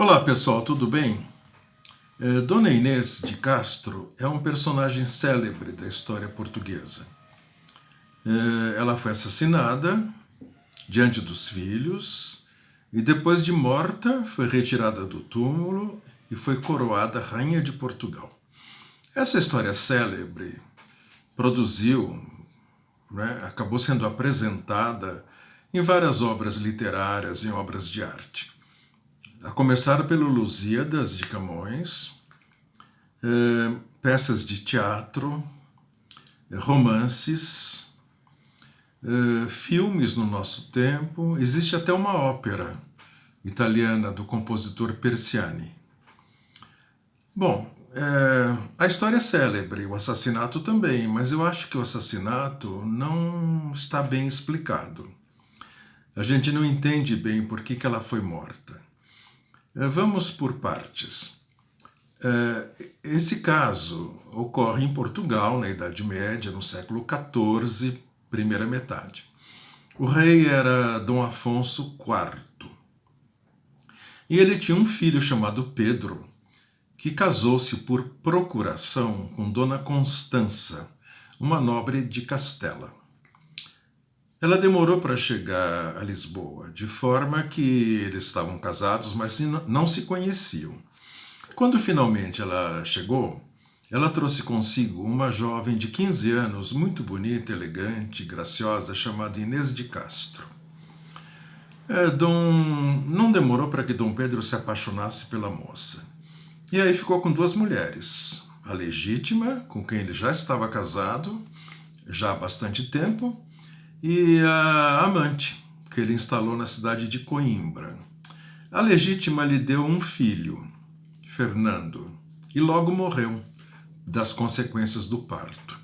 Olá pessoal, tudo bem? Dona Inês de Castro é um personagem célebre da história portuguesa. Ela foi assassinada diante dos filhos e depois de morta foi retirada do túmulo e foi coroada Rainha de Portugal. Essa história célebre produziu, acabou sendo apresentada em várias obras literárias e obras de arte. A começar pelo Lusíadas de Camões, peças de teatro, romances, filmes no nosso tempo. Existe até uma ópera italiana do compositor Persiani. Bom, a história é célebre, o assassinato também, mas eu acho que o assassinato não está bem explicado. A gente não entende bem por que ela foi morta. Vamos por partes. Esse caso ocorre em Portugal, na Idade Média, no século XIV, primeira metade. O rei era Dom Afonso IV. E ele tinha um filho chamado Pedro, que casou-se por procuração com Dona Constança, uma nobre de Castela. Ela demorou para chegar a Lisboa, de forma que eles estavam casados, mas não se conheciam. Quando finalmente ela chegou, ela trouxe consigo uma jovem de 15 anos, muito bonita, elegante, graciosa, chamada Inês de Castro. Não demorou para que Dom Pedro se apaixonasse pela moça. E aí ficou com duas mulheres, a legítima, com quem ele já estava casado, já há bastante tempo, e a amante, que ele instalou na cidade de Coimbra. A legítima lhe deu um filho, Fernando, e logo morreu das consequências do parto.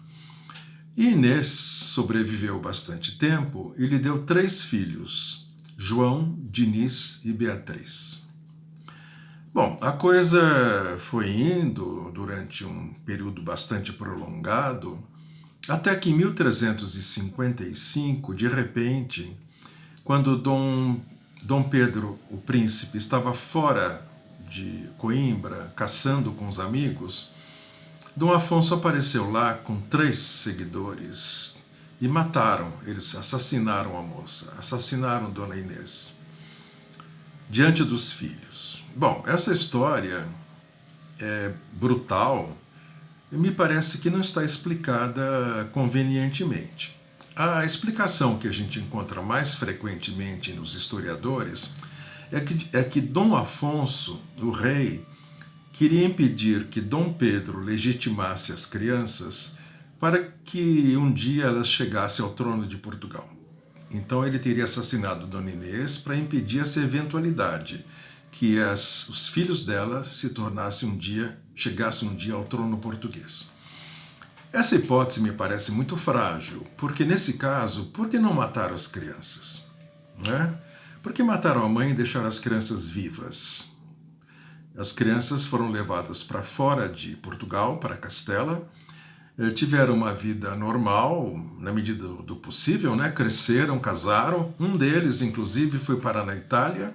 E Inês sobreviveu bastante tempo e lhe deu 3 filhos, João, Diniz e Beatriz. Bom, a coisa foi indo durante um período bastante prolongado, até que em 1355, de repente, quando Dom Pedro, o príncipe, estava fora de Coimbra, caçando com os amigos, Dom Afonso apareceu lá com 3 seguidores e mataram, eles assassinaram a moça, assassinaram Dona Inês, diante dos filhos. Bom, essa história é brutal, e me parece que não está explicada convenientemente. A explicação que a gente encontra mais frequentemente nos historiadores é que Dom Afonso, o rei, queria impedir que Dom Pedro legitimasse as crianças para que um dia elas chegassem ao trono de Portugal. Então ele teria assassinado Dona Inês para impedir essa eventualidade, que os filhos dela chegassem um dia ao trono português. Essa hipótese me parece muito frágil, porque nesse caso, por que não mataram as crianças? Por que mataram a mãe e deixaram as crianças vivas? As crianças foram levadas para fora de Portugal, para Castela, tiveram uma vida normal, na medida do possível, cresceram, casaram. Um deles, inclusive, foi parar na Itália.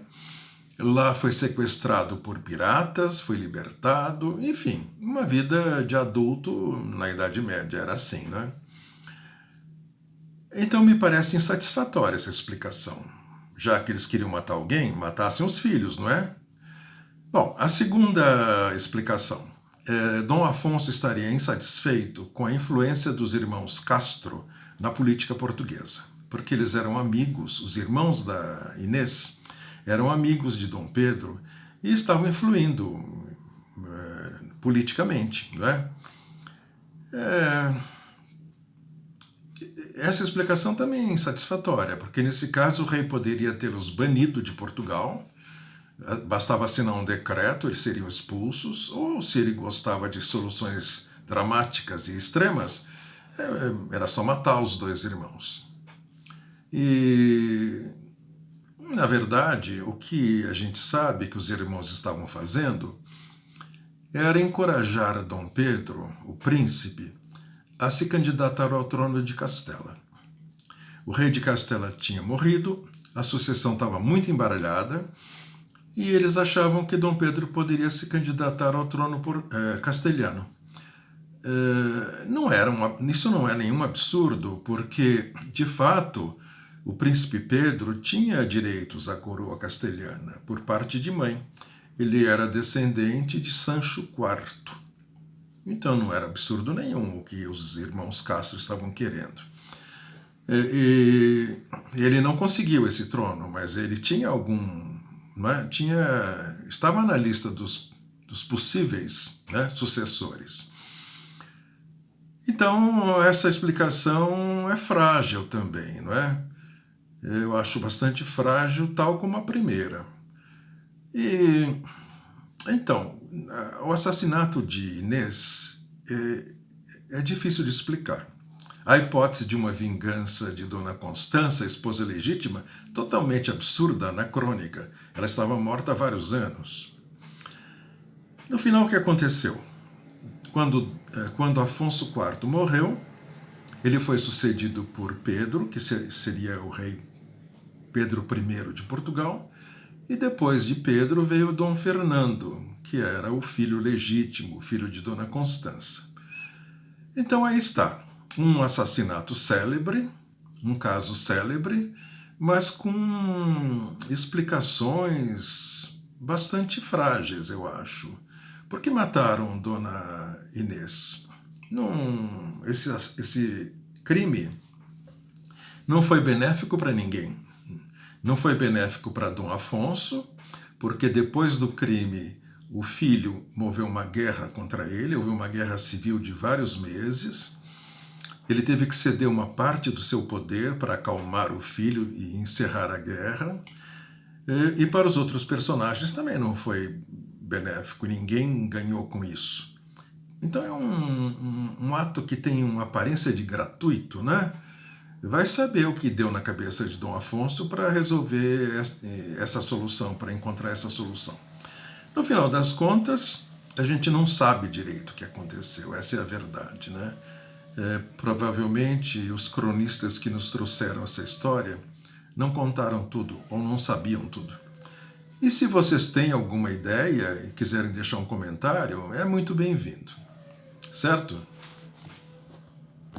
Lá foi sequestrado por piratas, foi libertado, enfim, uma vida de adulto na Idade Média era assim, Então me parece insatisfatória essa explicação. Já que eles queriam matar alguém, matassem os filhos, não é? Bom, a segunda explicação. Dom Afonso estaria insatisfeito com a influência dos irmãos Castro na política portuguesa, porque eles eram amigos, os irmãos da Inês, eram amigos de Dom Pedro e estavam influindo politicamente. Essa explicação também é insatisfatória, porque nesse caso o rei poderia tê-los banido de Portugal, bastava assinar um decreto, eles seriam expulsos, ou se ele gostava de soluções dramáticas e extremas, era só matar os 2 irmãos. E na verdade, o que a gente sabe que os irmãos estavam fazendo era encorajar Dom Pedro, o príncipe, a se candidatar ao trono de Castela. O rei de Castela tinha morrido, a sucessão estava muito embaralhada e eles achavam que Dom Pedro poderia se candidatar ao trono castelhano. Isso não é nenhum absurdo, porque, de fato, o príncipe Pedro tinha direitos à coroa castelhana por parte de mãe. Ele era descendente de Sancho IV. Então não era absurdo nenhum o que os irmãos Castro estavam querendo. E ele não conseguiu esse trono, mas ele tinha estava na lista dos possíveis, né, sucessores. Então essa explicação é frágil também, não é? Eu acho bastante frágil, tal como a primeira. E então, o assassinato de Inês é difícil de explicar. A hipótese de uma vingança de Dona Constança, esposa legítima, totalmente absurda, anacrônica. Ela estava morta há vários anos. No final, o que aconteceu? Quando Afonso IV morreu, ele foi sucedido por Pedro, que seria o rei Pedro I de Portugal, e depois de Pedro veio Dom Fernando, que era o filho legítimo, o filho de Dona Constança. Então aí está, um assassinato célebre, um caso célebre, mas com explicações bastante frágeis, eu acho. Por que mataram Dona Inês? Esse crime não foi benéfico para ninguém. Não foi benéfico para Dom Afonso, porque depois do crime o filho moveu uma guerra contra ele, houve uma guerra civil de vários meses. Ele teve que ceder uma parte do seu poder para acalmar o filho e encerrar a guerra. E para os outros personagens também não foi benéfico, ninguém ganhou com isso. Então é um ato que tem uma aparência de gratuito, né? Vai saber o que deu na cabeça de Dom Afonso para resolver essa solução, para encontrar essa solução. No final das contas, a gente não sabe direito o que aconteceu, essa é a verdade, né? Provavelmente os cronistas que nos trouxeram essa história não contaram tudo ou não sabiam tudo. E se vocês têm alguma ideia e quiserem deixar um comentário, é muito bem-vindo, certo?